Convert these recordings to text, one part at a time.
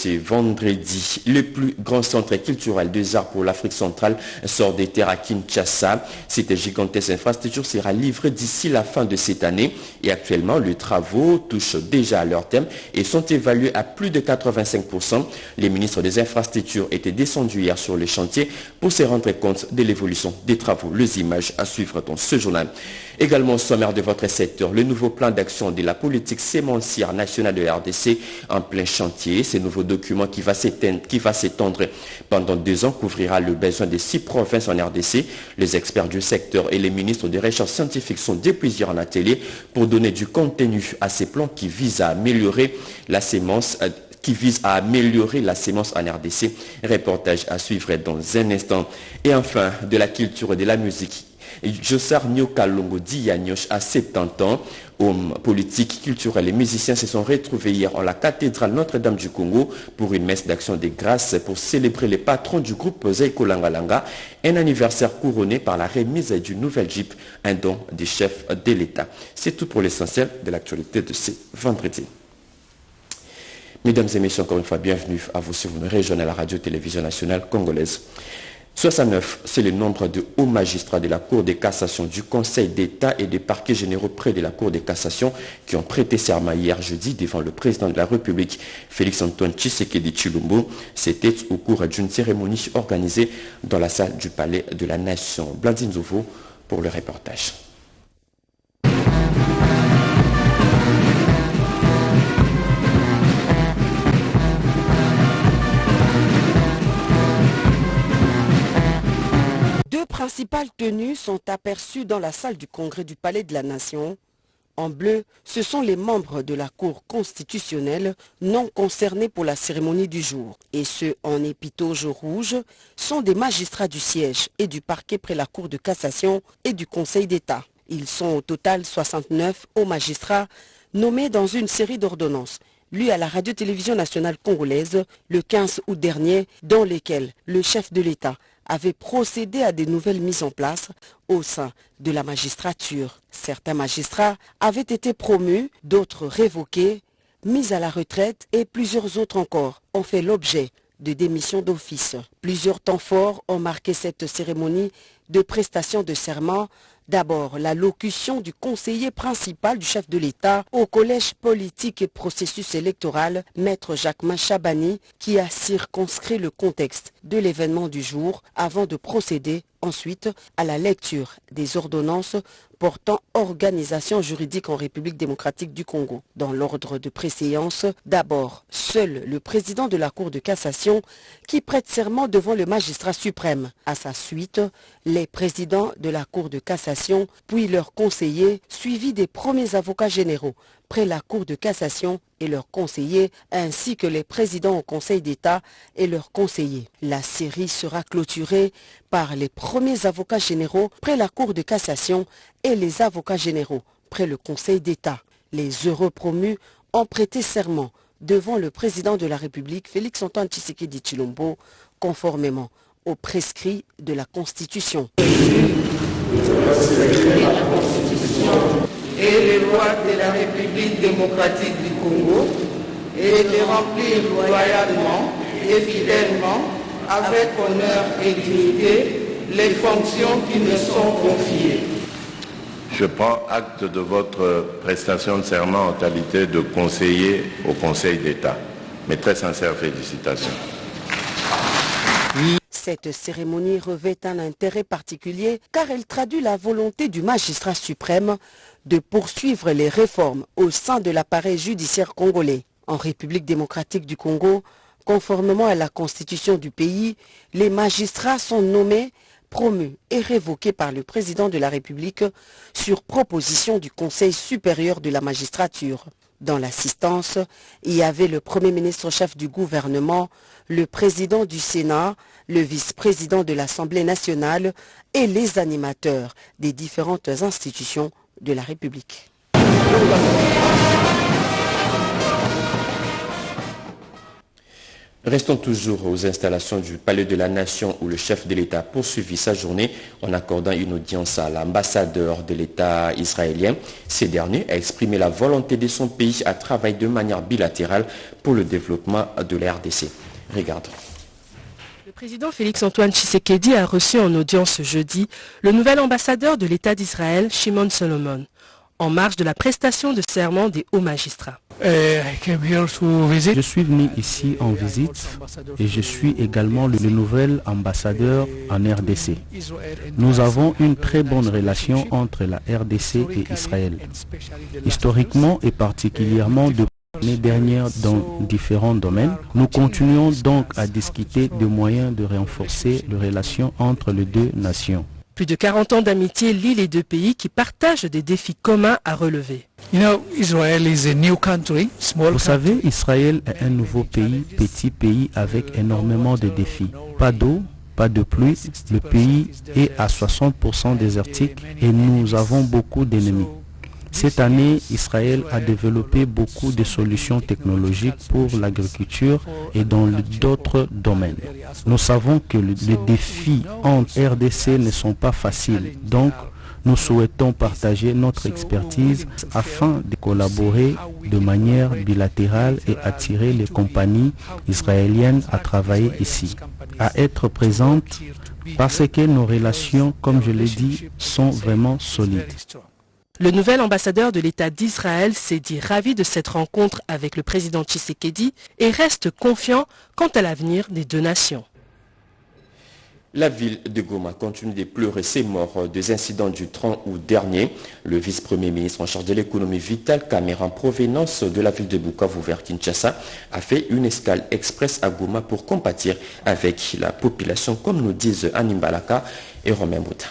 ce vendredi. Le plus grand centre culturel des arts pour l'Afrique centrale sort des terres à Kinshasa. Cette gigantesque infrastructure sera livrée d'ici la fin de cette année et actuellement les travaux touchent déjà à leur terme et sont évalués à plus de 85%. Les ministres des infrastructures étaient descendus hier sur les chantiers pour se rendre compte de l'évolution des travaux. Les images à suivre dans ce journal. Également au sommaire de votre secteur, le nouveau plan d'action de la politique sémencière nationale de la RDC en plein chantier. Ce nouveau document qui va s'étendre pendant 2 ans couvrira le besoin des 6 provinces en RDC. Les experts du secteur et les ministres de recherche scientifique sont déplusiés en atelier pour donner du contenu à ces plans qui visent à améliorer la sémence en RDC. Reportage à suivre dans un instant. Et enfin, de la culture et de la musique. Jossar Nyokalongo Diyanyosh a 70 ans. Hommes politiques, culturels et musiciens se sont retrouvés hier en la cathédrale Notre-Dame du Congo pour une messe d'action de grâce pour célébrer les patrons du groupe Zeiko Langalanga, un anniversaire couronné par la remise d'une nouvelle Jeep, un don du chef de l'État. C'est tout pour l'essentiel de l'actualité de ce vendredi. Mesdames et messieurs, encore une fois, bienvenue à vous sur une région à la radio-télévision nationale congolaise. 69, c'est le nombre de hauts magistrats de la Cour de cassation, du Conseil d'État et des parquets généraux près de la Cour de cassation qui ont prêté serment hier jeudi devant le président de la République, Félix-Antoine Tshisekedi Tshilombo. C'était au cours d'une cérémonie organisée dans la salle du Palais de la Nation. Blandine Zouvo pour le reportage. Deux principales tenues sont aperçues dans la salle du Congrès du Palais de la Nation. En bleu, ce sont les membres de la Cour constitutionnelle non concernés pour la cérémonie du jour. Et ceux en épitoge rouge sont des magistrats du siège et du parquet près la Cour de cassation et du Conseil d'État. Ils sont au total 69 hauts magistrats nommés dans une série d'ordonnances lues à la radio-télévision nationale congolaise le 15 août dernier, dans lesquelles le chef de l'État avait procédé à des nouvelles mises en place au sein de la magistrature. Certains magistrats avaient été promus, d'autres révoqués, mis à la retraite et plusieurs autres encore ont fait l'objet de démissions d'office. Plusieurs temps forts ont marqué cette cérémonie de prestation de serment. D'abord, la locution du conseiller principal du chef de l'État au collège politique et processus électoral, Maître Jacquemin Chabani, qui a circonscrit le contexte de l'événement du jour avant de procéder ensuite à la lecture des ordonnances portant organisation juridique en République démocratique du Congo. Dans l'ordre de préséance, d'abord, seul le président de la Cour de cassation qui prête serment devant le magistrat suprême. À sa suite, les présidents de la Cour de cassation, puis leurs conseillers, suivis des premiers avocats généraux près la Cour de cassation et leurs conseillers, ainsi que les présidents au Conseil d'État et leurs conseillers. La série sera clôturée par les premiers avocats généraux près la Cour de cassation et les avocats généraux près le Conseil d'État. Les heureux promus ont prêté serment devant le président de la République, Félix-Antoine Tshisekedi Tshilombo, conformément aux prescrits de la Constitution. Et les lois de la République démocratique du Congo et de remplir loyalement et fidèlement, avec honneur et dignité, les fonctions qui me sont confiées. Je prends acte de votre prestation de serment en qualité de conseiller au Conseil d'État. Mes très sincères félicitations. Cette cérémonie revêt un intérêt particulier car elle traduit la volonté du magistrat suprême de poursuivre les réformes au sein de l'appareil judiciaire congolais. En République démocratique du Congo, conformément à la constitution du pays, les magistrats sont nommés, promus et révoqués par le président de la République sur proposition du Conseil supérieur de la magistrature. Dans l'assistance, il y avait le Premier ministre chef du gouvernement, le président du Sénat, le vice-président de l'Assemblée nationale et les animateurs des différentes institutions de la République. Restons toujours aux installations du Palais de la Nation où le chef de l'État poursuivit sa journée en accordant une audience à l'ambassadeur de l'État israélien. Ce dernier a exprimé la volonté de son pays à travailler de manière bilatérale pour le développement de la RDC. Regardons. Le président Félix-Antoine Tshisekedi a reçu en audience jeudi le nouvel ambassadeur de l'État d'Israël, Shimon Solomon, en marge de la prestation de serment des hauts magistrats. Je suis venu ici en visite et je suis également le nouvel ambassadeur en RDC. Nous avons une très bonne relation entre la RDC et Israël. Historiquement et particulièrement depuis l'année dernière dans différents domaines, nous continuons donc à discuter de moyens de renforcer les relations entre les deux nations. Plus de 40 ans d'amitié lient les deux pays qui partagent des défis communs à relever. Vous savez, Israël est un nouveau pays, petit pays avec énormément de défis. Pas d'eau, pas de pluie, le pays est à 60% désertique et nous avons beaucoup d'ennemis. Cette année, Israël a développé beaucoup de solutions technologiques pour l'agriculture et dans d'autres domaines. Nous savons que les défis en RDC ne sont pas faciles, donc nous souhaitons partager notre expertise afin de collaborer de manière bilatérale et attirer les compagnies israéliennes à travailler ici, à être présentes parce que nos relations, comme je l'ai dit, sont vraiment solides. Le nouvel ambassadeur de l'État d'Israël s'est dit ravi de cette rencontre avec le président Tshisekedi et reste confiant quant à l'avenir des deux nations. La ville de Goma continue de pleurer ses morts des incidents du 30 août dernier. Le vice-premier ministre en charge de l'économie Vital Kamerhe en provenance de la ville de Bukavu vers Kinshasa a fait une escale express à Goma pour compatir avec la population, comme nous disent Animbalaka et Romain Bouta.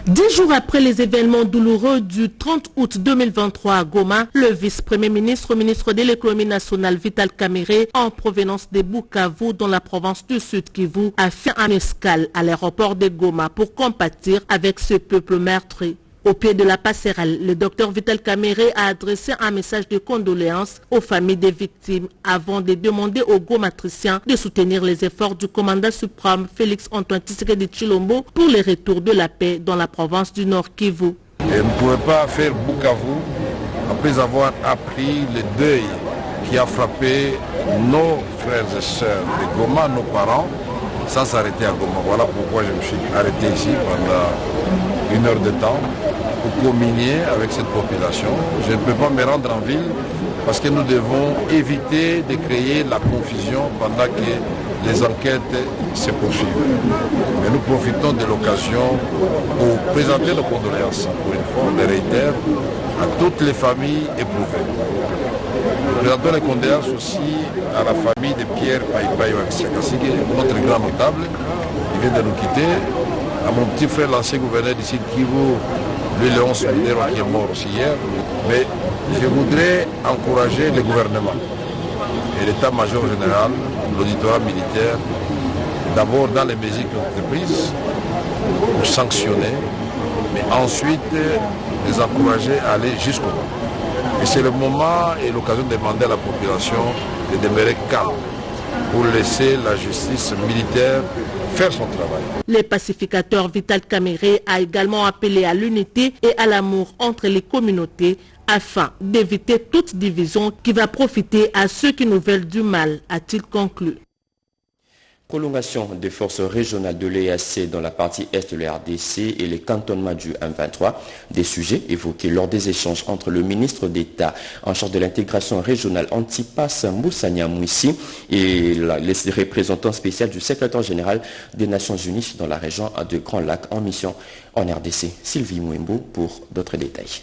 10 jours après les événements douloureux du 30 août 2023 à Goma, le vice-premier ministre, ministre de l'économie nationale Vital Kamerhe, en provenance de Bukavu dans la province du Sud Kivu, a fait une escale à l'aéroport de Goma pour compatir avec ce peuple meurtri. Au pied de la passerelle, le docteur Vital Kamerhe a adressé un message de condoléances aux familles des victimes avant de demander aux Gomatriciens de soutenir les efforts du commandant suprême Félix-Antoine Tshisekedi Tshilombo pour le retour de la paix dans la province du Nord Kivu. Et on ne pouvait pas faire Bukavu après avoir appris le deuil qui a frappé nos frères et sœurs de Goma, nos parents, sans s'arrêter à Goma. Voilà pourquoi je me suis arrêté ici pendant 1 heure de temps pour communier avec cette population. Je ne peux pas me rendre en ville parce que nous devons éviter de créer la confusion pendant que les enquêtes se poursuivent. Mais nous profitons de l'occasion pour présenter nos condoléances. Pour une fois, on les réitère à toutes les familles éprouvées. Nous présentons les condoléances aussi à la famille de Pierre Païpaï Wakissiakasike, notre grand notable, qui vient de nous quitter, à mon petit frère, l'ancien gouverneur d'ici de Kivu, lui Léon Solidero, qui est mort aussi hier. Mais je voudrais encourager le gouvernement et l'état-major général, l'auditorat militaire, d'abord dans les mesures qui ont été prises pour sanctionner, mais ensuite les encourager à aller jusqu'au bout. Et c'est le moment et l'occasion de demander à la population de demeurer calme pour laisser la justice militaire faire son travail. Le pacificateur Vital Kamerhe a également appelé à l'unité et à l'amour entre les communautés afin d'éviter toute division qui va profiter à ceux qui nous veulent du mal, a-t-il conclu. Prolongation des forces régionales de l'EAC dans la partie est de la RDC et les cantonnements du M23, des sujets évoqués lors des échanges entre le ministre d'État en charge de l'intégration régionale Antipas Moussania Mouissi et les représentants spéciaux du secrétaire général des Nations Unies dans la région de Grand Lac en mission en RDC. Sylvie Mouembo pour d'autres détails.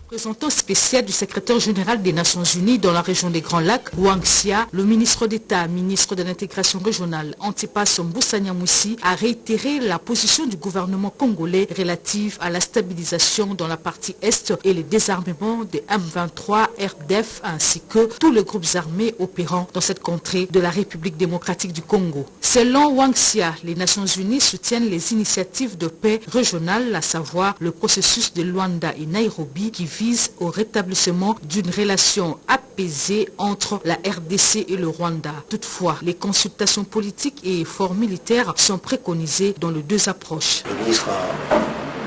Représentant spécial du secrétaire général des Nations Unies dans la région des Grands Lacs, Wang Xia, le ministre d'État, ministre de l'intégration régionale, Antipas Moussania Mouissi, a réitéré la position du gouvernement congolais relative à la stabilisation dans la partie Est et le désarmement des M23, RDF ainsi que tous les groupes armés opérant dans cette contrée de la République démocratique du Congo. Selon Wang Xia, les Nations Unies soutiennent les initiatives de paix régionales, à savoir le processus de Luanda et Nairobi qui vise au rétablissement d'une relation apaisée entre la RDC et le Rwanda. Toutefois, les consultations politiques et efforts militaires sont préconisés dans les deux approches. Le ministre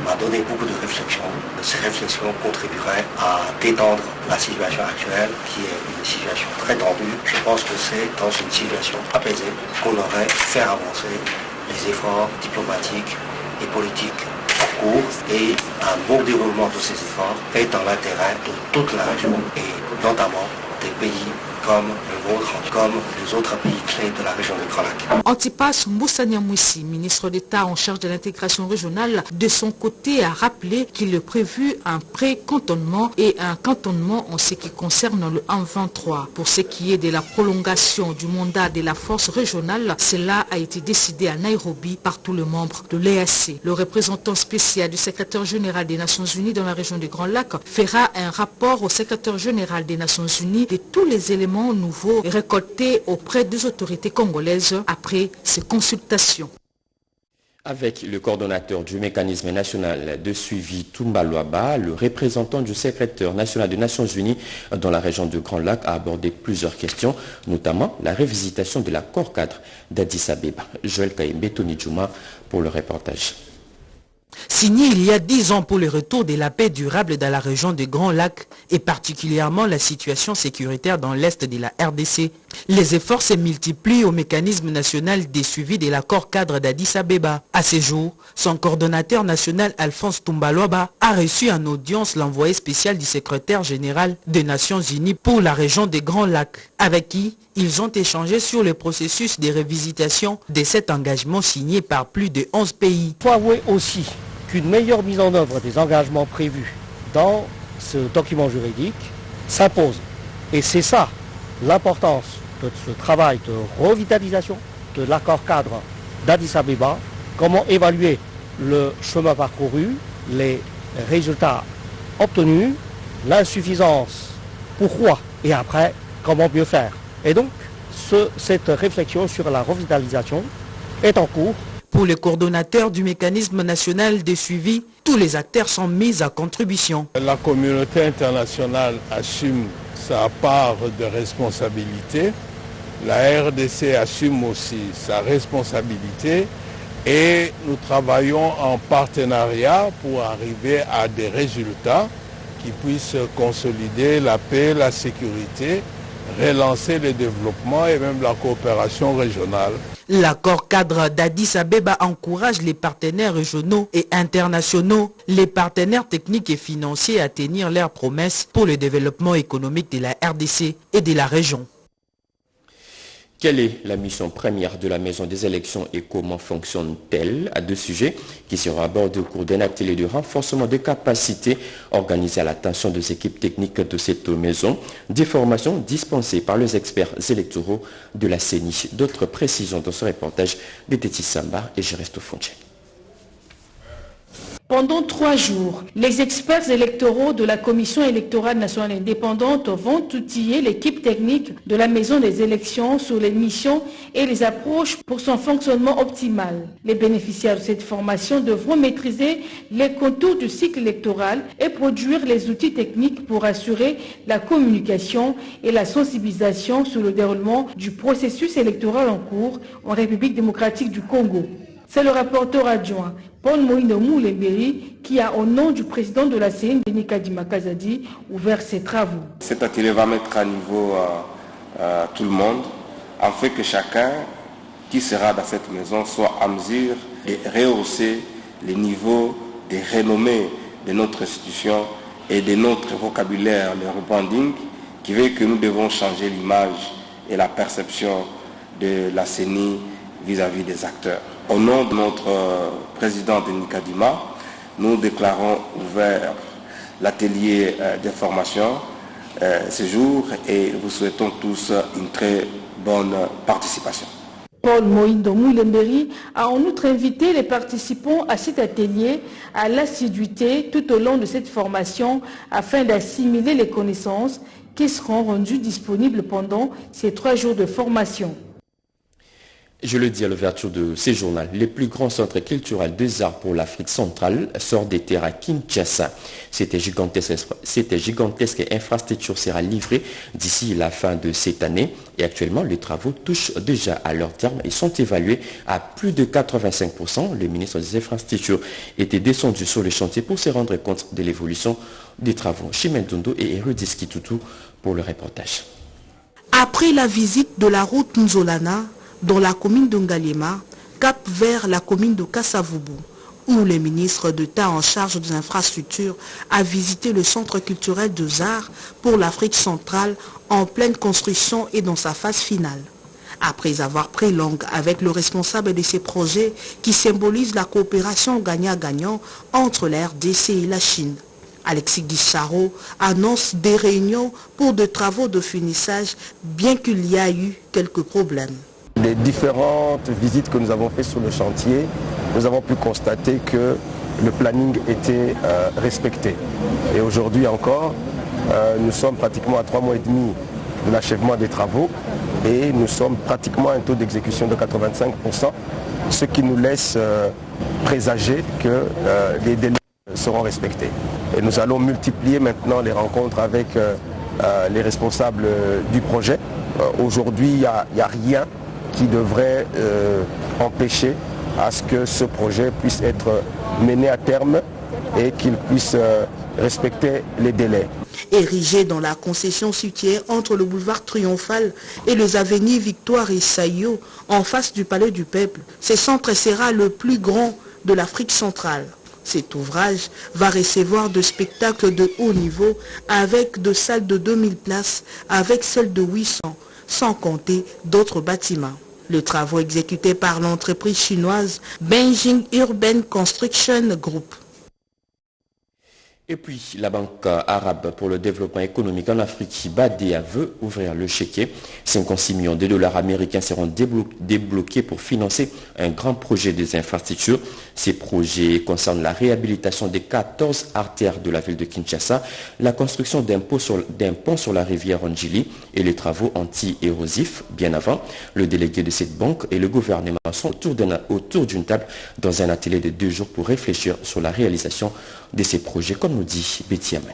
m'a donné beaucoup de réflexions. Ces réflexions contribueraient à détendre la situation actuelle, qui est une situation très tendue. Je pense que c'est dans une situation apaisée qu'on aurait fait avancer les efforts diplomatiques et politiques en cours, et un bon déroulement de ces efforts est dans l'intérêt de toute la région et notamment des pays comme le vôtre, comme les autres pays clés de la région de Grand Lac. Antipas Mboussania-Moussi, ministre d'État en charge de l'intégration régionale, de son côté a rappelé qu'il est prévu un pré-cantonnement et un cantonnement en ce qui concerne le 1-23. Pour ce qui est de la prolongation du mandat de la force régionale, cela a été décidé à Nairobi par tous les membres de l'EAC. Le représentant spécial du secrétaire général des Nations Unies dans la région du Grand Lac fera un rapport au secrétaire général des Nations Unies de tous les éléments nouveaux récoltés auprès des autorités congolaises après ces consultations. Avec le coordonnateur du mécanisme national de suivi Toumba Luaba, le représentant du secrétaire national des Nations Unies dans la région du Grand Lac a abordé plusieurs questions, notamment la révisitation de l'accord cadre d'Addis Abeba. Joël Kaïmbe, Tony Djouma pour le reportage. Signé il y a 10 ans pour le retour de la paix durable dans la région des Grands Lacs et particulièrement la situation sécuritaire dans l'est de la RDC, les efforts se multiplient au mécanisme national des suivis de l'accord cadre d'Addis Abeba. À ce jour, son coordonnateur national Alphonse Toumba Luaba a reçu en audience l'envoyé spécial du secrétaire général des Nations Unies pour la région des Grands Lacs, avec qui ils ont échangé sur le processus de révisitation de cet engagement signé par plus de 11 pays. Il faut avouer aussi qu'une meilleure mise en œuvre des engagements prévus dans ce document juridique s'impose. Et c'est ça l'importance de ce travail de revitalisation de l'accord cadre d'Addis Abeba, comment évaluer le chemin parcouru, les résultats obtenus, l'insuffisance, pourquoi, et après, comment mieux faire. Et donc, cette réflexion sur la revitalisation est en cours. Pour le coordonnateur du mécanisme national de suivi, tous les acteurs sont mis à contribution. La communauté internationale assume sa part de responsabilité. La RDC assume aussi sa responsabilité et nous travaillons en partenariat pour arriver à des résultats qui puissent consolider la paix, la sécurité, relancer le développement et même la coopération régionale. L'accord cadre d'Addis Abeba encourage les partenaires régionaux et internationaux, les partenaires techniques et financiers à tenir leurs promesses pour le développement économique de la RDC et de la région. Quelle est la mission première de la maison des élections et comment fonctionne-t-elle? À deux sujets qui seront abordés au cours d'un atelier de renforcement des capacités organisé à l'attention des équipes techniques de cette maison, des formations dispensées par les experts électoraux de la CENI. D'autres précisions dans ce reportage de Tétis Samba et Géresto Fonche. Pendant 3 jours, les experts électoraux de la Commission électorale nationale indépendante vont outiller l'équipe technique de la Maison des élections sur les missions et les approches pour son fonctionnement optimal. Les bénéficiaires de cette formation devront maîtriser les contours du cycle électoral et produire les outils techniques pour assurer la communication et la sensibilisation sur le déroulement du processus électoral en cours en République démocratique du Congo. C'est le rapporteur adjoint Paul Moïno Moulemberi qui a, au nom du président de la CENI, Denis Kadima Kazadi, ouvert ses travaux. Cet atelier va mettre à niveau tout le monde, afin que chacun qui sera dans cette maison soit à mesure de rehausser les niveaux de renommée de notre institution et de notre vocabulaire, le rebranding, qui veut que nous devons changer l'image et la perception de la CENI vis-à-vis des acteurs. Au nom de notre président Denis Kadima, nous déclarons ouvert l'atelier de formation ce jour et vous souhaitons tous une très bonne participation. Paul Moïndo Moulemberi a en outre invité les participants à cet atelier à l'assiduité tout au long de cette formation afin d'assimiler les connaissances qui seront rendues disponibles pendant ces 3 jours de formation. Je le dis à l'ouverture de ce journal, les plus grands centres culturels des arts pour l'Afrique centrale sortent des terres à Kinshasa. Cette gigantesque infrastructure sera livrée d'ici la fin de cette année et actuellement les travaux touchent déjà à leur terme et sont évalués à plus de 85%. Le ministre des Infrastructures était descendu sur le chantier pour se rendre compte de l'évolution des travaux. Chimène Dondo et Erudis Kitutu pour le reportage. Après la visite de la route Nzolana, dans la commune de Ngaliema, cap vers la commune de Kassavubu, où le ministre d'État en charge des infrastructures a visité le centre culturel des arts pour l'Afrique centrale en pleine construction et dans sa phase finale. Après avoir pris langue avec le responsable de ces projets qui symbolisent la coopération gagnant-gagnant entre la RDC et la Chine, Alexis Guicharo annonce des réunions pour des travaux de finissage, bien qu'il y a eu quelques problèmes. Les différentes visites que nous avons faites sur le chantier, nous avons pu constater que le planning était respecté. Et aujourd'hui encore, nous sommes pratiquement à 3 mois et demi de l'achèvement des travaux et nous sommes pratiquement à un taux d'exécution de 85%, ce qui nous laisse présager que les délais seront respectés. Et nous allons multiplier maintenant les rencontres avec les responsables du projet. Aujourd'hui, il n'y a rien qui devrait empêcher à ce que ce projet puisse être mené à terme et qu'il puisse respecter les délais. Érigé dans la concession suitière entre le boulevard Triomphal et les avenues Victoire et Sayo, en face du Palais du Peuple, ce centre sera le plus grand de l'Afrique centrale. Cet ouvrage va recevoir des spectacles de haut niveau avec des salles de 2000 places, avec celles de 800, sans compter d'autres bâtiments. Le travaux exécuté par l'entreprise chinoise Beijing Urban Construction Group. Et puis, la Banque arabe pour le développement économique en Afrique, BADEA, veut ouvrir le chéquier. 56 millions de dollars américains seront débloqués pour financer un grand projet des infrastructures. Ces projets concernent la réhabilitation des 14 artères de la ville de Kinshasa, la construction d'un pont sur la rivière Ondjili et les travaux anti-érosifs. Bien avant, le délégué de cette banque et le gouvernement sont autour d'une table dans un atelier de 2 jours pour réfléchir sur la réalisation de ces projets, comme nous dit Betty Amani.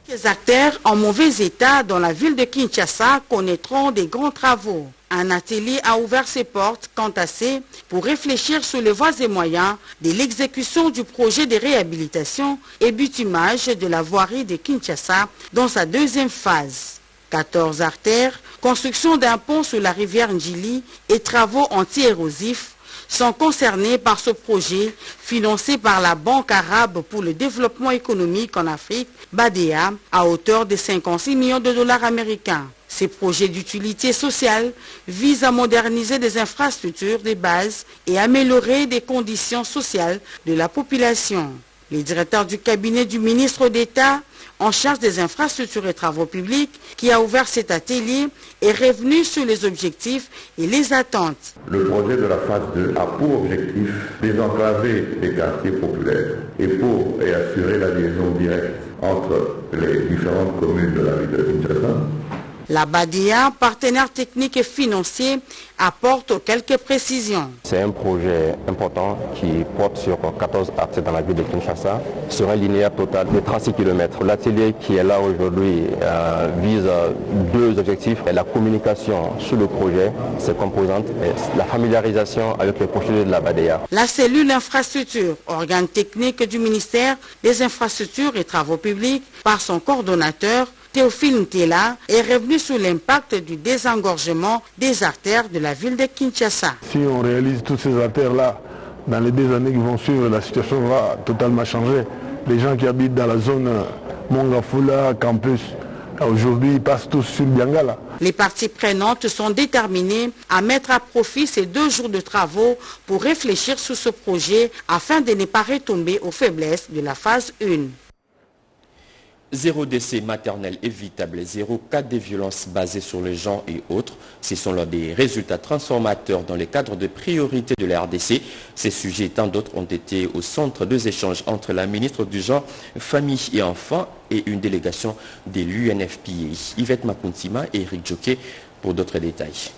Les artères en mauvais état dans la ville de Kinshasa connaîtront des grands travaux. Un atelier a ouvert ses portes quant à ces pour réfléchir sur les voies et moyens de l'exécution du projet de réhabilitation et bitumage de la voirie de Kinshasa dans sa deuxième phase. 14 artères, construction d'un pont sur la rivière Ndjili et travaux anti-érosifs sont concernés par ce projet financé par la Banque arabe pour le développement économique en Afrique, BADEA, à hauteur de 56 millions de dollars américains. Ces projets d'utilité sociale visent à moderniser des infrastructures de base et améliorer les conditions sociales de la population. Le directeur du cabinet du ministre d'État en charge des infrastructures et travaux publics qui a ouvert cet atelier est revenu sur les objectifs et les attentes. Le projet de la phase 2 a pour objectif désenclaver les quartiers populaires et assurer la liaison directe entre les différentes communes de la ville de Kinshasa. La BADEA, partenaire technique et financier, apporte quelques précisions. C'est un projet important qui porte sur 14 artères dans la ville de Kinshasa sur un linéaire total de 36 km. L'atelier qui est là aujourd'hui vise 2 objectifs. La communication sur le projet, ses composantes, et la familiarisation avec les procédures de la BADEA. La cellule infrastructure, organe technique du ministère des infrastructures et travaux publics, par son coordonnateur, Théophile Ntela, est revenu sur l'impact du désengorgement des artères de la ville de Kinshasa. Si on réalise toutes ces artères-là, dans les 2 années qui vont suivre, la situation va totalement changer. Les gens qui habitent dans la zone Mongafula, Campus, aujourd'hui ils passent tous sur Biangala. Les parties prenantes sont déterminées à mettre à profit ces 2 jours de travaux pour réfléchir sur ce projet afin de ne pas retomber aux faiblesses de la phase 1. 0 décès maternel évitable, 0 cas de violence basés sur le genre et autres. Ce sont là des résultats transformateurs dans le cadre de priorité de la RDC. Ces sujets et tant d'autres ont été au centre des échanges entre la ministre du Genre, Famille et Enfants et une délégation de l'UNFPA. Yvette Makuntima et Eric Joké pour d'autres détails.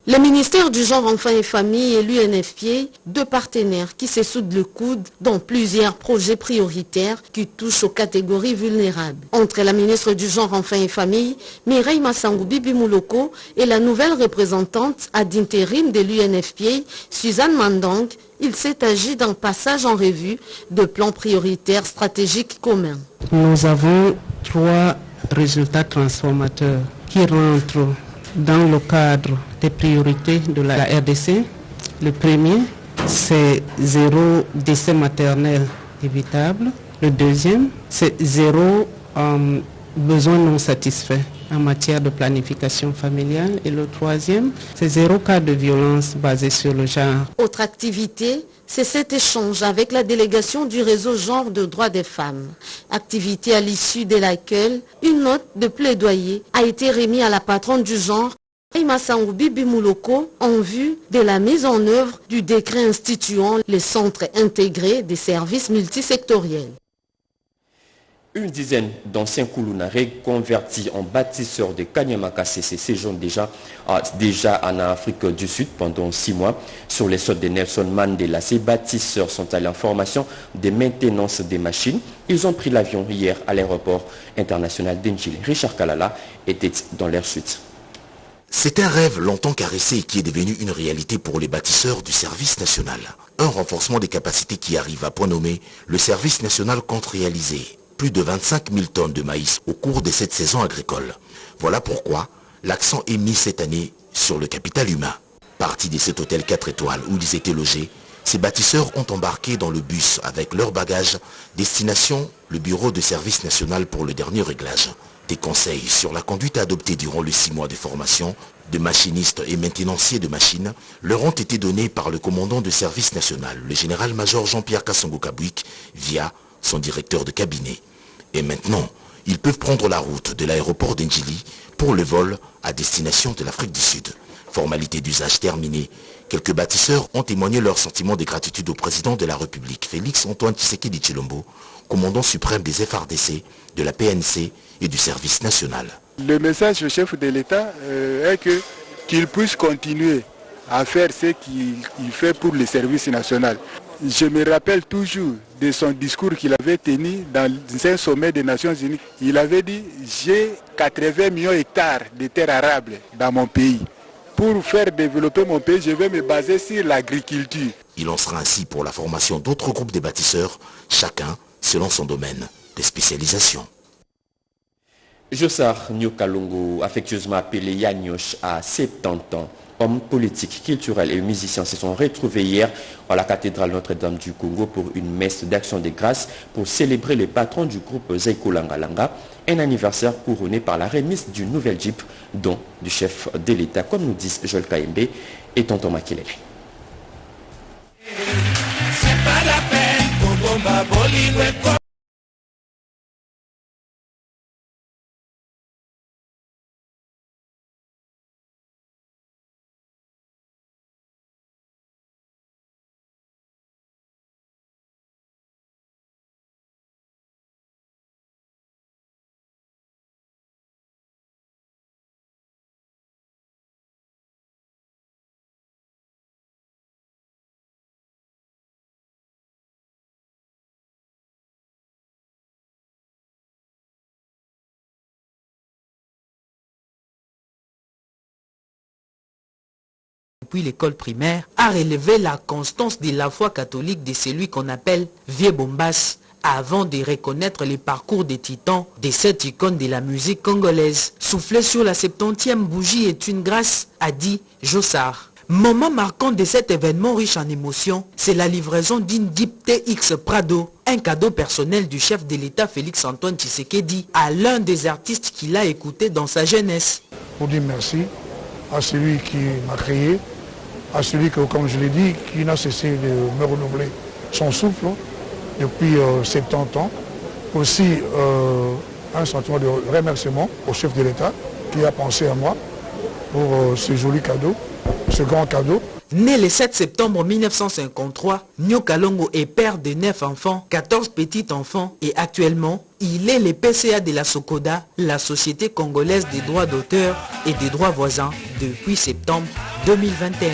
Le ministère du Genre, Enfants et Familles et l'UNFPA, deux partenaires qui se soudent le coude dans plusieurs projets prioritaires qui touchent aux catégories vulnérables. Entre la ministre du Genre, Enfants et Familles, Mireille Massangou Bibi Mouloko, et la nouvelle représentante ad intérim de l'UNFPA, Suzanne Mandang, il s'est agi d'un passage en revue de plans prioritaires stratégiques communs. Nous avons 3 résultats transformateurs qui rentrent dans le cadre des priorités de la RDC. Le premier, c'est 0 décès maternel évitable. Le deuxième, c'est 0 besoins non satisfaits en matière de planification familiale. Et le troisième, c'est 0 cas de violence basée sur le genre. Autre activité, c'est cet échange avec la délégation du réseau genre de droits des femmes. Activité à l'issue de laquelle une note de plaidoyer a été remise à la patronne du genre, Massangou Bibi Mouloko, en vue de la mise en œuvre du décret instituant les centres intégrés des services multisectoriels. Une dizaine d'anciens Koulounaré convertis en bâtisseurs de Kanyama-KCC séjournent déjà en Afrique du Sud pendant 6 mois. Sur les sols de Nelson Mandela, ces bâtisseurs sont allés en formation de maintenance des machines. Ils ont pris l'avion hier à l'aéroport international d'Ndjili. Richard Kalala était dans leur suite. C'est un rêve longtemps caressé et qui est devenu une réalité pour les bâtisseurs du service national. Un renforcement des capacités qui arrive à point nommé, le service national compte réaliser plus de 25 000 tonnes de maïs au cours de cette saison agricole. Voilà pourquoi l'accent est mis cette année sur le capital humain. Partis de cet hôtel 4 étoiles où ils étaient logés, ces bâtisseurs ont embarqué dans le bus avec leurs bagages, destination le bureau de service national pour le dernier réglage. Des conseils sur la conduite à adopter durant les 6 mois de formation de machinistes et maintenanciers de machines leur ont été donnés par le commandant de service national, le général-major Jean-Pierre Kassongo-Kabouik, via son directeur de cabinet. Et maintenant, ils peuvent prendre la route de l'aéroport d'Ndjili pour le vol à destination de l'Afrique du Sud. Formalité d'usage terminée, quelques bâtisseurs ont témoigné leur sentiment de gratitude au président de la République, Félix Antoine Tshisekedi Tshilombo, commandant suprême des FRDC, de la PNC et du service national. Le message au chef de l'État est qu'il puisse continuer à faire ce qu'il fait pour le service national. Je me rappelle toujours de son discours qu'il avait tenu dans un sommet des Nations Unies. Il avait dit « J'ai 80 millions d'hectares de terres arables dans mon pays. Pour faire développer mon pays, je vais me baser sur l'agriculture. » Il en sera ainsi pour la formation d'autres groupes de bâtisseurs, chacun selon son domaine de spécialisation. Jossar Nyokalongo, affectueusement appelé Yanyosh, à 70 ans. Hommes politiques, culturels et musiciens se sont retrouvés hier à la cathédrale Notre-Dame du Congo pour une messe d'action de grâce pour célébrer le patron du groupe Zaiko Langalanga, un anniversaire couronné par la remise d'une nouvelle Jeep, dont du chef de l'État, comme nous disent Joël Kaembe et Tonton Makelele. C'est pas la peine, Depuis l'école primaire, a relevé la constance de la foi catholique de celui qu'on appelle Vieux Bombas, avant de reconnaître les parcours des titans de cette icône de la musique congolaise. Souffler sur la 70e bougie est une grâce, a dit Jossar. Moment marquant de cet événement riche en émotions, c'est la livraison d'une Jeep TX Prado, un cadeau personnel du chef de l'État Félix Antoine Tshisekedi à l'un des artistes qu'il a écouté dans sa jeunesse. Pour dire merci à celui qui m'a créé, à celui que, comme je l'ai dit, qui n'a cessé de me renouveler son souffle depuis 70 ans. Aussi un sentiment de remerciement au chef de l'État qui a pensé à moi pour ce joli cadeau, ce grand cadeau. Né le 7 septembre 1953, Nyokalongo est père de 9 enfants, 14 petits-enfants et actuellement, il est le PCA de la Sokoda, la Société congolaise des droits d'auteur et des droits voisins, depuis septembre 2021.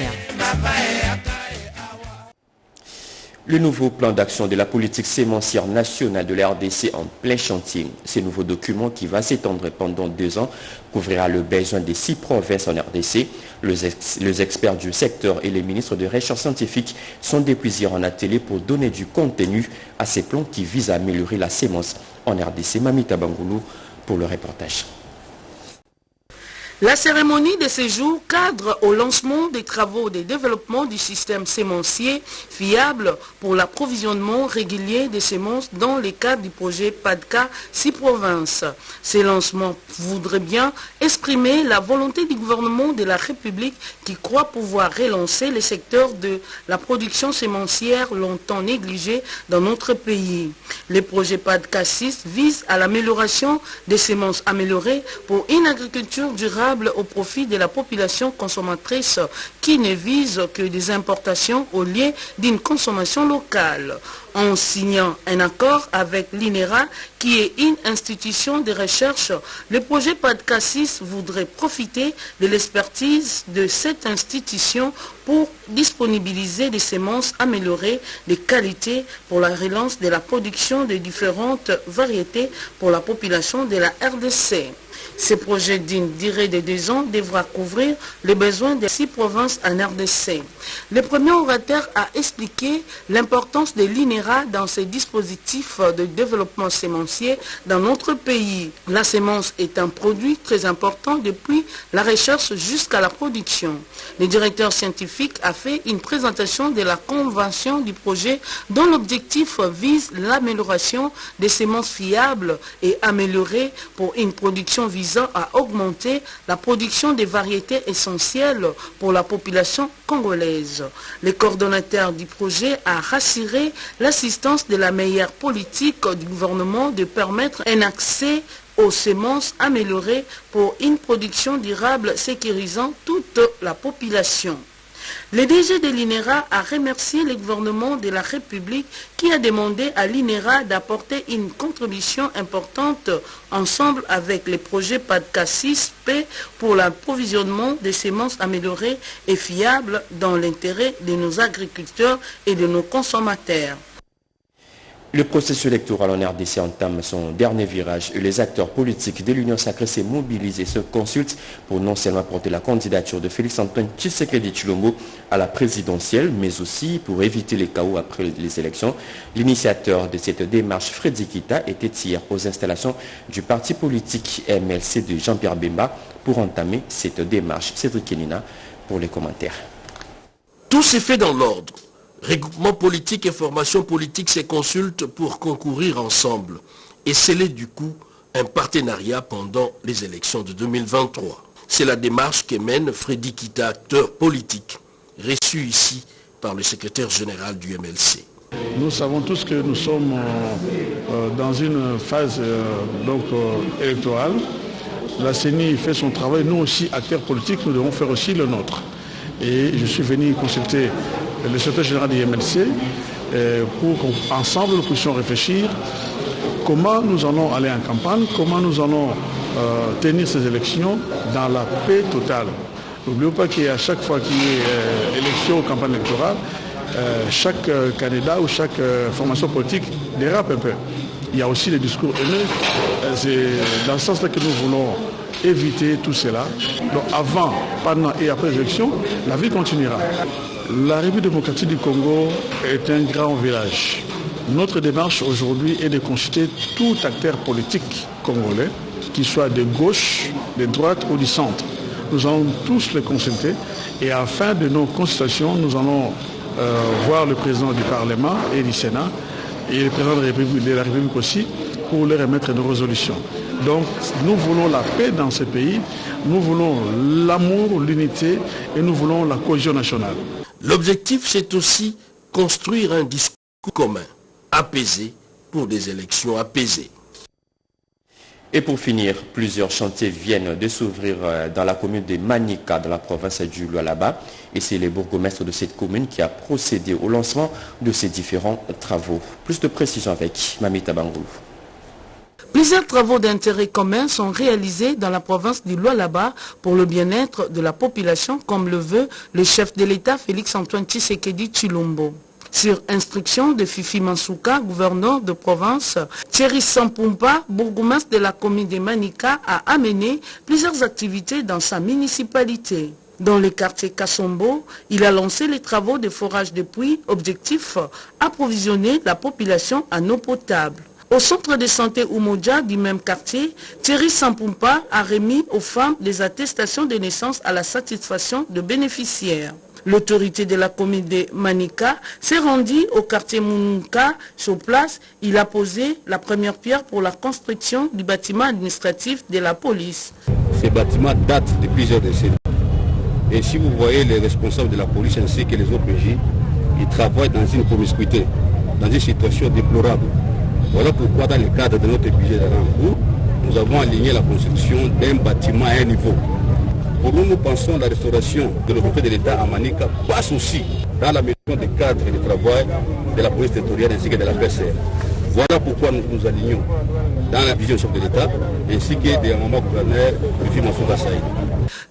Le nouveau plan d'action de la politique sémencière nationale de la RDC en plein chantier. Ce nouveau document qui va s'étendre pendant 2 ans couvrira le besoin des 6 provinces en RDC. Les experts du secteur et les ministres de recherche scientifique sont déployés en atelier pour donner du contenu à ces plans qui visent à améliorer la sémence en RDC. Mamita Bangoulou pour le reportage. La cérémonie de ce jour cadre au lancement des travaux de développement du système sémencier fiable pour l'approvisionnement régulier des semences dans le cadre du projet PADCA 6 provinces. Ce lancement voudrait bien exprimer la volonté du gouvernement de la République qui croit pouvoir relancer le secteur de la production sémencière longtemps négligé dans notre pays. Le projet PADCA 6 vise à l'amélioration des semences améliorées pour une agriculture durable au profit de la population consommatrice qui ne vise que des importations au lieu d'une consommation locale. En signant un accord avec l'INERA, qui est une institution de recherche, le projet PADCA 6 voudrait profiter de l'expertise de cette institution pour disponibiliser des semences améliorées de qualité pour la relance de la production de différentes variétés pour la population de la RDC. Ce projet d'une durée de 2 ans devra couvrir les besoins des 6 provinces en RDC. Le premier orateur a expliqué l'importance de l'INERA dans ces dispositifs de développement sémencier dans notre pays. La sémence est un produit très important depuis la recherche jusqu'à la production. Le directeur scientifique a fait une présentation de la convention du projet dont l'objectif vise l'amélioration des semences fiables et améliorées pour une production visant à augmenter la production des variétés essentielles pour la population congolaise. Le coordonnateur du projet a rassuré l'assistance de la meilleure politique du gouvernement de permettre un accès aux semences améliorées pour une production durable sécurisant toute la population. Le DG de l'INERA a remercié le gouvernement de la République qui a demandé à l'INERA d'apporter une contribution importante ensemble avec les projets PADCA 6P pour l'approvisionnement des semences améliorées et fiables dans l'intérêt de nos agriculteurs et de nos consommateurs. Le processus électoral en RDC entame son dernier virage et les acteurs politiques de l'Union sacrée s'est mobilisés et se consultent pour non seulement porter la candidature de Félix-Antoine Tshisekedi Tshilombo à la présidentielle, mais aussi pour éviter les chaos après les élections. L'initiateur de cette démarche, Freddy Kita, était hier aux installations du parti politique MLC de Jean-Pierre Bemba pour entamer cette démarche. Cédric Kenina pour les commentaires. Tout s'est fait dans l'ordre. Regroupement politique et formation politique se consultent pour concourir ensemble et sceller du coup un partenariat pendant les élections de 2023. C'est la démarche que mène Freddy Kita, acteur politique, reçu ici par le secrétaire général du MLC. Nous savons tous que nous sommes dans une phase électorale. La CENI fait son travail, nous aussi, acteurs politiques, nous devons faire aussi le nôtre. Et je suis venu consulter le secrétaire général du MLC pour qu'ensemble nous puissions réfléchir comment nous allons aller en campagne, comment nous allons tenir ces élections dans la paix totale. N'oublions pas qu'à chaque fois qu'il y a élection ou campagne électorale, chaque candidat ou chaque formation politique dérape un peu. Il y a aussi les discours haineux. C'est dans ce sens-là que nous voulons éviter tout cela. Donc avant, pendant et après l'élection, la vie continuera. La République démocratique du Congo est un grand village. Notre démarche aujourd'hui est de consulter tout acteur politique congolais, qu'il soit de gauche, de droite ou du centre. Nous allons tous les consulter et à la fin de nos consultations, nous allons voir le président du Parlement et du Sénat et le président de la République aussi pour leur remettre nos résolutions. Donc nous voulons la paix dans ce pays, nous voulons l'amour, l'unité et nous voulons la cohésion nationale. L'objectif, c'est aussi construire un discours commun, apaisé, pour des élections apaisées. Et pour finir, plusieurs chantiers viennent de s'ouvrir dans la commune de Manika, dans la province du Lualaba. Et c'est le bourgmestre de cette commune qui a procédé au lancement de ces différents travaux. Plus de précisions avec Mamita Bangoulou. Plusieurs travaux d'intérêt commun sont réalisés dans la province du Lualaba pour le bien-être de la population, comme le veut le chef de l'État Félix-Antoine Tshisekedi Tshilombo. Sur instruction de Fifi Mansouka, gouverneur de province, Thierry Sampumpa, bourgmestre de la commune de Manika, a amené plusieurs activités dans sa municipalité. Dans le quartier Kassombo, il a lancé les travaux de forage de puits, objectif approvisionner la population en eau potable. Au centre de santé Umoja du même quartier, Thierry Sampumpa a remis aux femmes des attestations de naissance à la satisfaction de bénéficiaires. L'autorité de la commune de Manika s'est rendue au quartier Mounouka. Sur place, il a posé la première pierre pour la construction du bâtiment administratif de la police. Ces bâtiments datent de plusieurs décennies. Et si vous voyez les responsables de la police ainsi que les OPJ, ils travaillent dans une promiscuité, dans une situation déplorable. Voilà pourquoi dans le cadre de notre budget de Rankou, nous avons aligné la construction d'un bâtiment à un niveau. Pour nous, nous pensons que la restauration de l'autorité de l'État à Manika passe aussi dans la maison des cadres et de travail de la police territoriale ainsi que de la PCR. Voilà pourquoi nous nous alignons dans la vision du chef de l'État ainsi que des mamans gouverneurs du Fimansouka Saïd.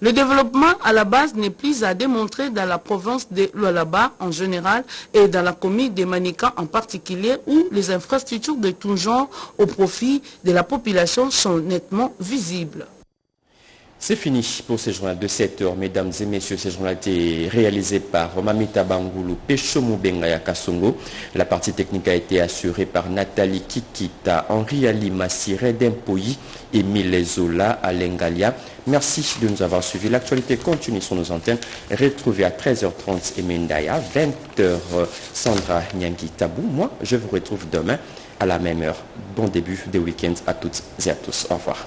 Le développement à la base n'est plus à démontrer dans la province de Lualaba en général et dans la commune de Manika en particulier où les infrastructures de tout genre au profit de la population sont nettement visibles. C'est fini pour ce journal de 7h, mesdames et messieurs. Ce journal a été réalisé par Mamita Bangoulou, Peshomu Bengaya Kasongo. La partie technique a été assurée par Nathalie Kikita, Henri Alima, Siré Dempoyi, Émile Zola, Alain Galia. Merci de nous avoir suivis. L'actualité continue sur nos antennes. Retrouvez à 13h30 Emendaya, 20h Sandra Nyangi Tabou. Moi, je vous retrouve demain à la même heure. Bon début de week-end à toutes et à tous. Au revoir.